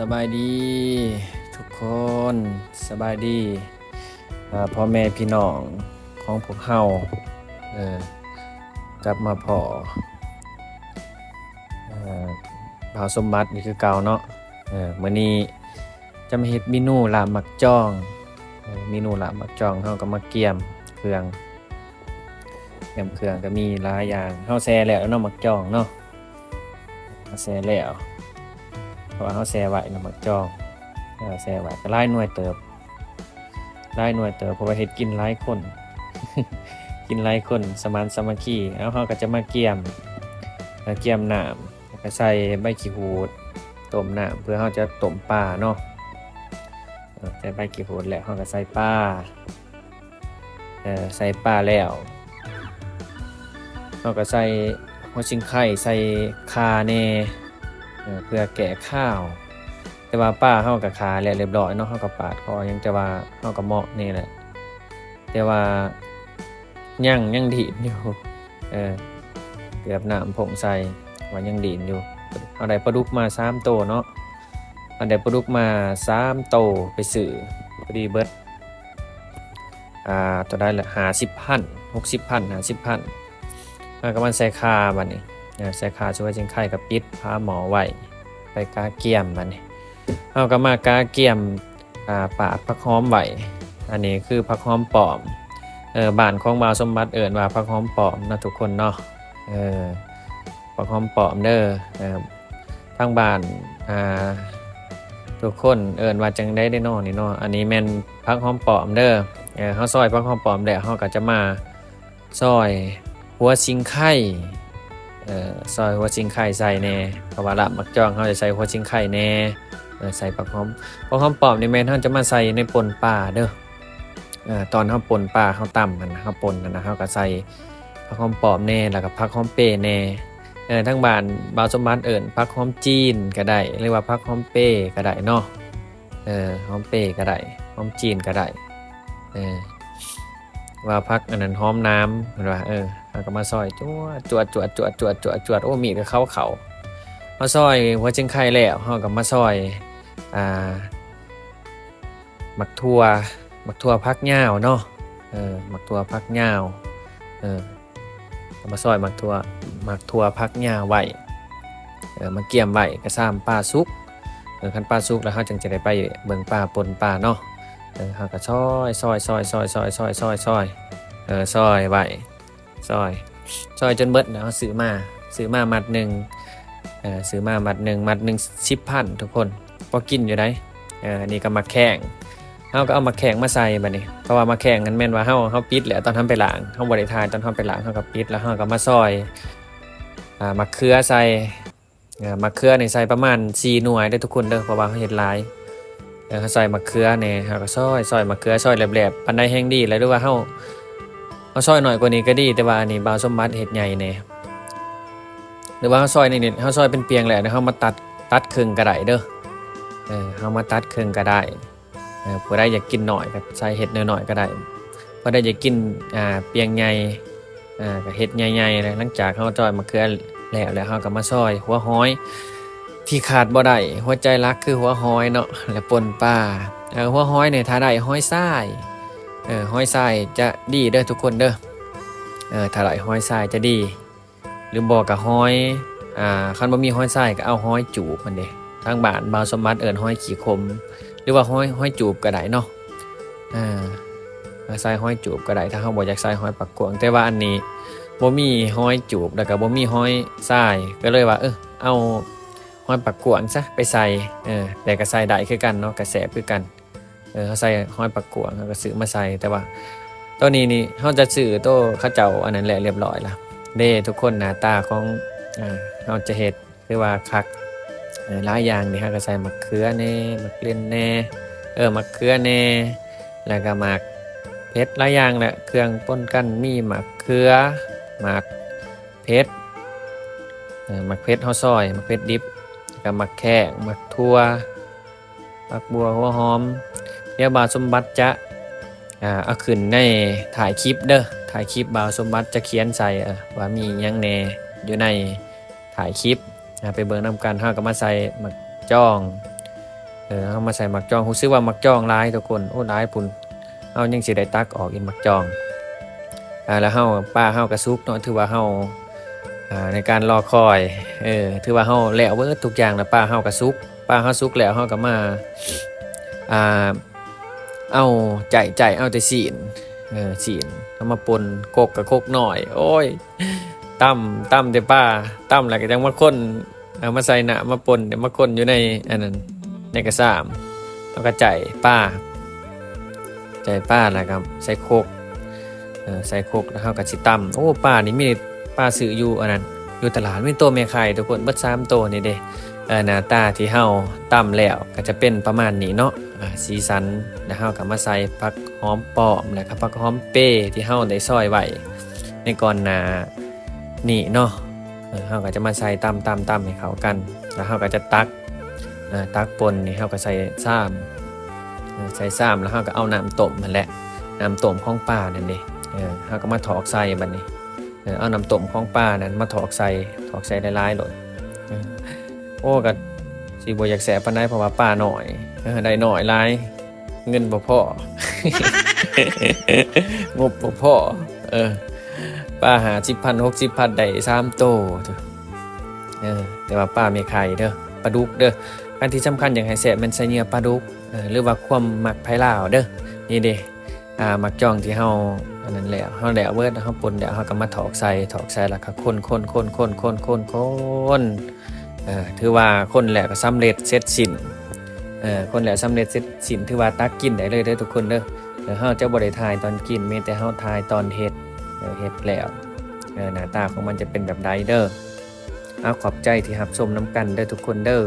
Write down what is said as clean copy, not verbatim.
สบายดีทุกคนสบายดีพ่อแม่พี่น้องของพวกเฮากลับมาพอบ่าวสมบัตินี่คือเก่าเนาะมื้อนี้จะมาเฮ็ดเมนูลาบมักจ้องเมนูลาบมักจ้องเฮาก็มาเกี่ยมเครื่องก็มีหลายอย่างเฮาแซ่แล้วเนาะมักจ้องเนาะแซ่แล้วเพราะว่าเฮาแซ่ไว้เนาะมักจ้องแซ่ไว้ก็หลายหน่วยเติบเพราะว่าเฮ็ดกินหลายคน กินหลายคนสมานสามัคคีแล้วเฮาก็จะมาเกี่ยมน้ำแล้วก็ใส่ใบขี้หูดต้มน้ำเพื่อเฮาจะต้มปลาเนาะใส่ใบขี้หูดแล้วเฮาก็ใส่ปลาใส่ปลาแล้วเฮาก็ใส่หัวชิงไข่ใส่ข่าแน่เพื่อแก้ข้าวแต่ว่าปลาเฮาก็ขาแล้วเรียบร้อยเนาะเฮาก็ปาดคอยังแต่ว่าเฮาก็เหมาะนี่แหละแต่ว่ายังดีดอยู่เกือบน้ำผงใส่ว่ายังดีดอยู่เอาได้ปลาดุกมา3ตัวเนาะเอาได้ปลาดุกมา3ตัวไปซื้อพอดีเบิดตัวได้ละ50,000 60,000 50,000แล้วก็มันใส่คาบัดนี้ใส่คาช่วยจิงไข่กับปิดพาหมอไว้ไปกาเกี่ยมบัดนี้เฮาก็มากาเกี่ยมปาดผักหอมไว้อันนี้คือผักหอมปลอมบ้านของบ่าวสมบัติเอิ้นว่าผักหอมปลอมนะทุกคนเนาะผักหอมปลอมเด้อทางบ้านทุกคนเอิ้นว่าจังได้เนาะนี่เนาะอันนี้แม่นผักหอมปลอมเด้อเฮาซอยผักหอมปลอมแล้วเฮาก็จะมาซอยหัวชิงไข่ซอยหัวชิงไข่ใส่แน่เพราะว่าลาบมักจ้องเฮาจะใส่หัวชิงไข่แน่ใส่ผักหอมปลอมนี่แม่นเฮาจะมาใส่ในป่นปลาเด้อตอนเฮาป่นปลาเฮาตำมันเฮาป่นนั่นนะเฮาก็ใส่ผักหอมปลอมแน่แล้วก็ผักหอมเป้แน่ทั้งบ้านบ่าวสมบัติเอิ้นผักหอมจีนก็ได้หรือว่าผักหอมเป้ก็ได้เนาะหอมเป้ก็ได้หอมจีนก็ได้ว่าผักอันนั้นหอมน้ำเห็นว่าเฮาก็มาซอยจวดโอ้มีดก็เข้ามาซอยหัวจิงไข่แล้วเฮาก็มาซอยหมักถั่วผักยาวเนาะหมักถั่วผักยาวมาซอยหมักถั่วผักยาวไว้มาเกี่ยมไว้ก็ซ้ำปลาสุกคันปลาสุกแล้วเฮาจึงจะได้ไปเบิ่งปลาป่นปลาเนาะเฮาก็ซอยไว้ซอยจนเบิดแล้วซื้อมามัดหนึ่งมัดหนึ่ง10,000ทุกคนพอกินอยู่ได้นี่ก็มาแข่งเฮาก็เอามาแข่งมาใส่บัดนี้เพราะว่ามาแข่งกันแม่นว่าเฮาปิดแล้วตอนทำไปล้างเฮาบ่ได้ทายตอนทำไปล้างเฮาก็ปิดแล้วเฮาก็มาซอยมะเขือใส่มะเขือนี่ใส่ประมาณ4หน่วยเด้อทุกคนเด้อเพราะว่าเฮาเฮ็ดหลายใส่มะเขือแหน่เฮาก็ซอยมะเขือซอยแหลบๆปานใดแห้งดีแล้วหรือว่าเฮาซอยหน่อยกว่านี้ก็ดีแต่ว่าอันนี้บ่าวสมบัติเฮ็ดใหญ่แหน่หรือว่าเฮาซอยนี่เฮาซอยเป็นเปียงแหละเฮามาตัดครึ่งก็ได้เด้อเฮามาตัดครึ่งก็ได้ผู้ใดอยากกินหน่อยก็ใส่เห็ดน้อยๆก็ได้ผู้ใดอยากกินเปียงใหญ่ก็เห็ดใหญ่ๆเลยหลังจากเฮาซอยมะเขือแล้วเฮาก็มาซอยหัวหอยที่ขาดบ่ได้หัวใจรักคือหัวหอยเนาะและป่นปลาหัวหอยเนี่ยถ้าได้หอยทรายหอยทรายจะดีเด้อทุกคนเด้อถ้าได้หอยทรายจะดีหรือบ่ก็หอยคันบ่มีหอยทรายก็เอาหอยจูบมันเด้ทางบ้านบ่าวสมบัติเอิ้นหอยขี้คมหรือว่าห้อยจูบก็ได้เนาะใส่ห้อยจูบก็ได้ถ้าเฮาบ่อยากใส่ห้อยปักกวางแต่ว่าอันนี้บ่มีห้อยจูบแล้วก็บ่มีห้อยทรายก็เลยว่าเอาห้อยปักกวางซะไปใส่แต่ก็ใส่ได้คือกันเนาะก็แซ่บคือกันเฮาใส่ห้อยปักกวางก็ซื้อมาใส่แต่ว่าตัวนี้นี่เฮาจะซื้อตัวเขาเจ้าอันนั้นแหละเรียบร้อยแล้วเด้ทุกคนหน้าตาของเฮาจะเฮ็ดคือว่าคักหลายอย่างนี่ฮะก็ใส่มะเขือแน่มะเขือแน่มะเขือแน่แล้วก็หมากเพชรหลายอย่างแหละเครื่องป่นกันมีมะเขือหมากเพชรมะเพชรเฮาซอยมะเพชรดิบกับมะแข้งมะทั่วผักบัวหัวหอมเดี๋ยวบ่าวสมบัติจะเอาขึ้นในถ่ายคลิปเด้อถ่ายคลิปบ่าวสมบัติจะเขียนใส่ว่ามีหยังแน่อยู่ในถ่ายคลิปไปเบิ่งนำกันเฮาก็มาใส่หมักจ้อง เฮามาใส่หมักจองรู้สึกว่าหมักจองหลายทุกคนโอ้หลายพุ่นเฮายังสิได้ตักออกอีกหมักจองแล้วเฮาป้าเฮาก็สุกเนาะถือว่าเฮาในการรอคอยถือว่าเฮาแล้วเบิดทุกอย่างแล้วป้าเฮาก็สุกป้าเฮาสุกแล้วเฮาก็มาอ่าเอาใจเอาแต่ศีลศีลเอามาป่นกกกับกกน้อยโอ้ยตำแต่ป้าตำแล้วก็จังมาคนเอามาใส่หน้ามาป่นเดี๋ยวมาคนอยู่ในอันนั้นในกระสามแล้วก็ใจป้าแล้วก็ใส่โคกใส่โคกแล้วเฮาก็สิตำโอ้ป้านี่มีป้าซื้ออยู่อันนั้นอยู่ตลาดมีตัวแม่ไข่ทุกคนเบิด3ตัวนี่เด้หน้าตาที่เฮาตำแล้วก็จะเป็นประมาณนี้เนาะสีสันแล้วเฮาก็มาใส่ผักหอมป้อมแล้วก็ผักหอมเป้ที่เฮาได้ซอยไว้ในก่อนหน้านี่เนาะเฮาก็จะมาใส่ตำให้เข้ากันแล้วเฮาก็จะตักป่นนี่เฮาก็ใส่ซ้ำแล้วเฮาก็เอาน้ำต้มนั่นแหละน้ำต้มของป้านั่นเด้เฮาก็มาถอกใส่บัดนี้เอาน้ำต้มของป้านั้นมาถอกใส่หลายๆโลดโอ้ก็สิบ่อยากแสบปานใดเพราะว่าป้าน้อยได้น้อยหลายเงินบ่พอ งบบ่พอป้าหา10,000 60,000ได้3โตแต่ว่าป้ามีไข่เด้อปลาดุกเด้ออันที่สำคัญอย่างให้แซ่บมันใส่เนื้อปลาดุกหรือว่าความมักไผลาวเด้อนี่เด้มักจ้องที่เฮาอันนั้นแหละเฮาแดกเบิดเฮาป่นแล้วเฮาก็มาถอกใส่แล้วก็คนถือว่าคนแล้วก็สำเร็จเสร็จสิ้นคนแล้วสำเร็จเสร็จสิ้นถือว่าตักกินได้เลยเด้อทุกคนเด้อเฮาจะบ่ได้ถ่ายตอนกินมีแต่เฮาถ่ายตอนเฮ็ดแล้วหน้าตาของมันจะเป็นแบบใดเด้อขอบใจที่รับชมน้ำกันเด้อทุกคนเด้อ